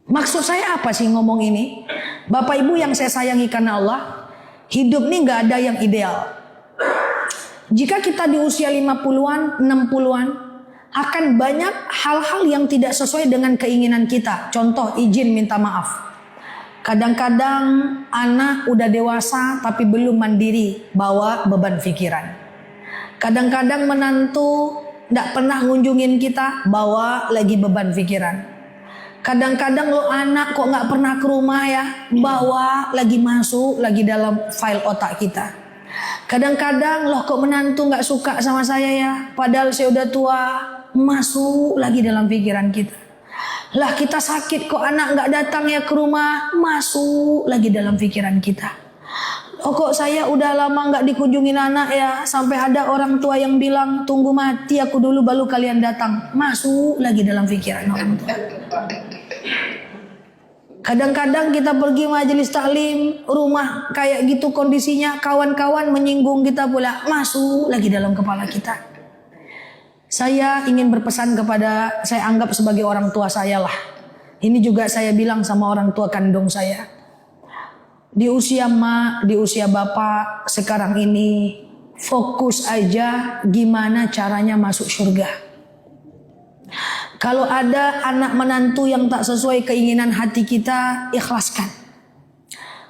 Maksud saya apa sih ngomong ini? Bapak Ibu yang saya sayangi karena Allah, hidup nih gak ada yang ideal. Jika kita di usia 50-an, 60-an, akan banyak hal-hal yang tidak sesuai dengan keinginan kita. Contoh, izin minta maaf. Kadang-kadang anak udah dewasa tapi belum mandiri, bawa beban pikiran. Kadang-kadang menantu gak pernah ngunjungin kita, bawa lagi beban pikiran. Kadang-kadang lo anak kok gak pernah ke rumah ya, bawa lagi masuk lagi dalam file otak kita. Kadang-kadang loh kok menantu gak suka sama saya ya, padahal saya udah tua, masuk lagi dalam pikiran kita. Lah kita sakit kok anak gak datang ya ke rumah, masuk lagi dalam pikiran kita. Oh kok saya udah lama gak dikunjungin anak ya, sampai ada orang tua yang bilang tunggu mati aku dulu baru kalian datang, masuk lagi dalam pikiran orang tua. Kadang-kadang kita pergi majelis taklim, rumah kayak gitu kondisinya, kawan-kawan menyinggung kita pula, masuk lagi dalam kepala kita. Saya ingin berpesan kepada, saya anggap sebagai orang tua saya lah. Ini juga saya bilang sama orang tua kandung saya. Di usia mak, di usia bapak sekarang ini, fokus aja gimana caranya masuk surga. Kalau ada anak menantu yang tak sesuai keinginan hati kita, ikhlaskan.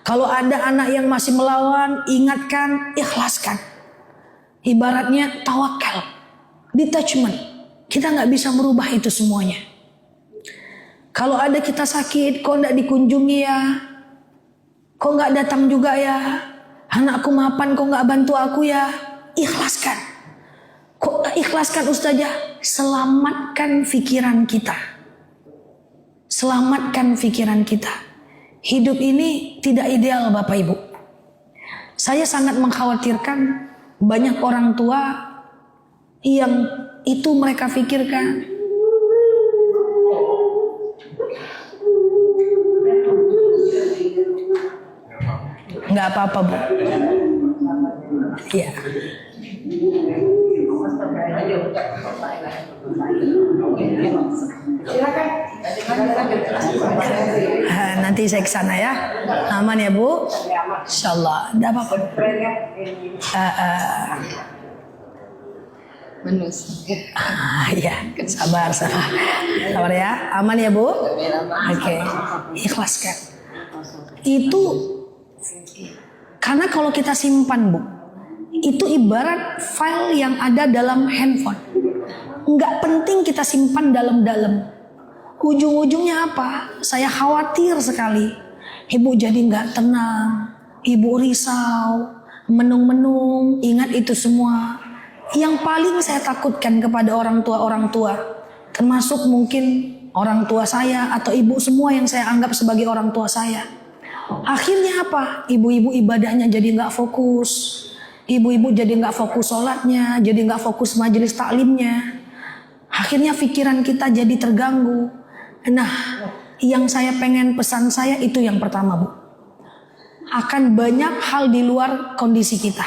Kalau ada anak yang masih melawan, ingatkan, ikhlaskan. Ibaratnya tawakal, detachment. Kita nggak bisa merubah itu semuanya. Kalau ada kita sakit, kok nggak dikunjungi ya? Kok nggak datang juga ya? Anakku mapan, kok nggak bantu aku ya? Ikhlaskan. Kok nggak ikhlaskan Ustazah? Selamatkan pikiran kita. Selamatkan pikiran kita. Hidup ini tidak ideal Bapak Ibu. Saya sangat mengkhawatirkan banyak orang tua yang itu mereka pikirkan. Nggak apa-apa Bu. Iya. Nanti saya ke sana ya. Aman ya Bu? Insyaallah. Enggak apa-apa. Ya, sabar ya. Aman ya Bu? Oke. Ikhlaskan. Itu karena kalau kita simpan Bu, itu ibarat file yang ada dalam handphone. Nggak penting kita simpan dalam-dalam. Ujung-ujungnya apa? Saya khawatir sekali. Ibu jadi nggak tenang. Ibu risau, menung-menung, ingat itu semua. Yang paling saya takutkan kepada orang tua, termasuk mungkin orang tua saya atau ibu semua yang saya anggap sebagai orang tua saya. Akhirnya apa? Ibu-ibu ibadahnya jadi nggak fokus. Ibu-ibu jadi nggak fokus sholatnya, jadi nggak fokus majelis taklimnya. Akhirnya pikiran kita jadi terganggu. Nah, yang saya pengen pesan saya itu yang pertama Bu. Akan banyak hal di luar kondisi kita.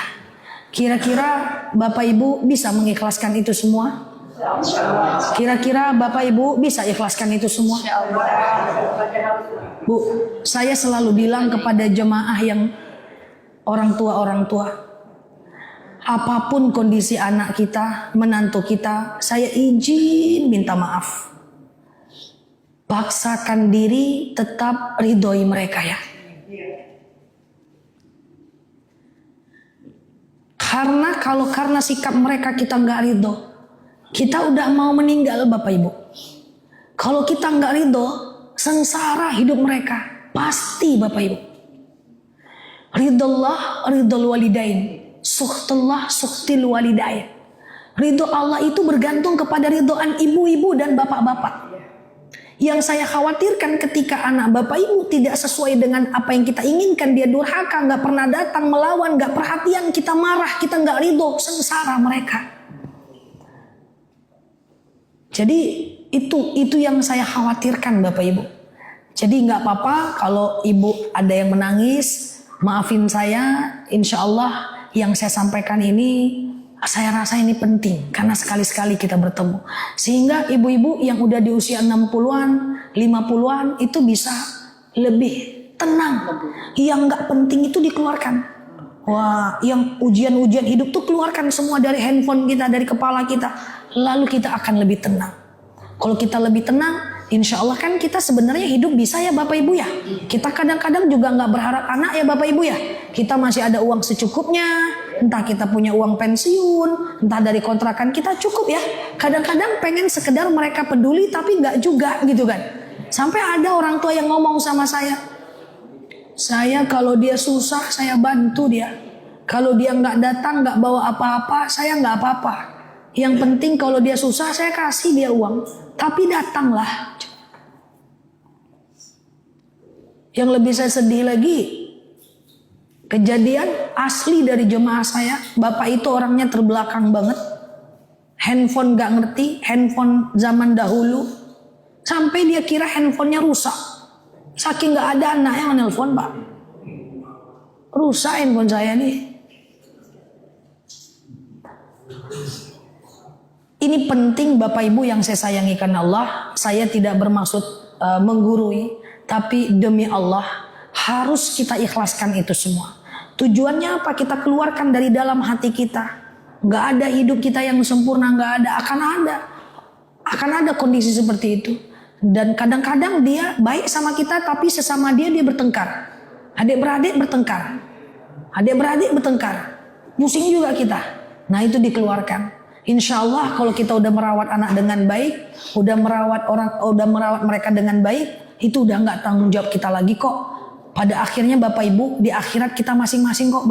Kira-kira Bapak Ibu bisa mengikhlaskan itu semua? Kira-kira Bapak Ibu bisa ikhlaskan itu semua? Bu, saya selalu bilang kepada jemaah yang orang tua, apapun kondisi anak kita, menantu kita, saya izin minta maaf. Paksakan diri tetap ridhoi mereka ya. Karena sikap mereka kita nggak ridho, kita udah mau meninggal Bapak Ibu. Kalau kita nggak ridho, sengsara hidup mereka pasti Bapak Ibu. Ridullah ridul walidain, sukhtullah sukhtil walidain. Ridho Allah itu bergantung kepada ridhoan ibu-ibu dan bapak-bapak. Yang saya khawatirkan ketika anak bapak ibu tidak sesuai dengan apa yang kita inginkan, dia durhaka, gak pernah datang, melawan, gak perhatian, kita marah, kita gak ridho, sengsara mereka. Jadi itu yang saya khawatirkan Bapak Ibu. Jadi gak apa-apa kalau ibu ada yang menangis, maafin saya, insya Allah yang saya sampaikan ini Saya rasa ini penting karena sekali-sekali kita bertemu. Sehingga ibu-ibu yang udah di usia 60-an, 50-an itu bisa lebih tenang. Yang nggak penting itu dikeluarkan. Wah, yang ujian-ujian hidup tuh keluarkan semua dari handphone kita, dari kepala kita. Lalu kita akan lebih tenang. Kalau kita lebih tenang, insya Allah kan kita sebenarnya hidup bisa ya Bapak Ibu ya. Kita kadang-kadang juga nggak berharap anak ya Bapak Ibu ya. Kita masih ada uang secukupnya. Entah kita punya uang pensiun, entah dari kontrakan kita cukup ya. Kadang-kadang pengen sekedar mereka peduli tapi nggak juga gitu kan. Sampai ada orang tua yang ngomong sama saya kalau dia susah saya bantu dia. Kalau dia nggak datang nggak bawa apa-apa saya nggak apa-apa. Yang penting kalau dia susah saya kasih dia uang. Tapi datanglah. Yang lebih saya sedih lagi, kejadian asli dari jemaah saya. Bapak itu orangnya terbelakang banget. Handphone gak ngerti, handphone zaman dahulu. Sampai dia kira handphonenya rusak. Saking gak ada anak yang nelpon Pak. Rusak handphone saya nih. Ini penting Bapak Ibu yang saya sayangi karena Allah. Saya tidak bermaksud menggurui. Tapi demi Allah harus kita ikhlaskan itu semua. Tujuannya apa? Kita keluarkan dari dalam hati kita. Gak ada hidup kita yang sempurna, gak ada. Akan ada kondisi seperti itu. Dan kadang-kadang dia baik sama kita, tapi sesama dia bertengkar. Adik-beradik bertengkar. Pusing juga kita. Nah itu dikeluarkan. Insya Allah kalau kita udah merawat anak dengan baik, udah merawat mereka dengan baik, itu udah nggak tanggung jawab kita lagi kok. Pada akhirnya Bapak Ibu di akhirat kita masing-masing kok.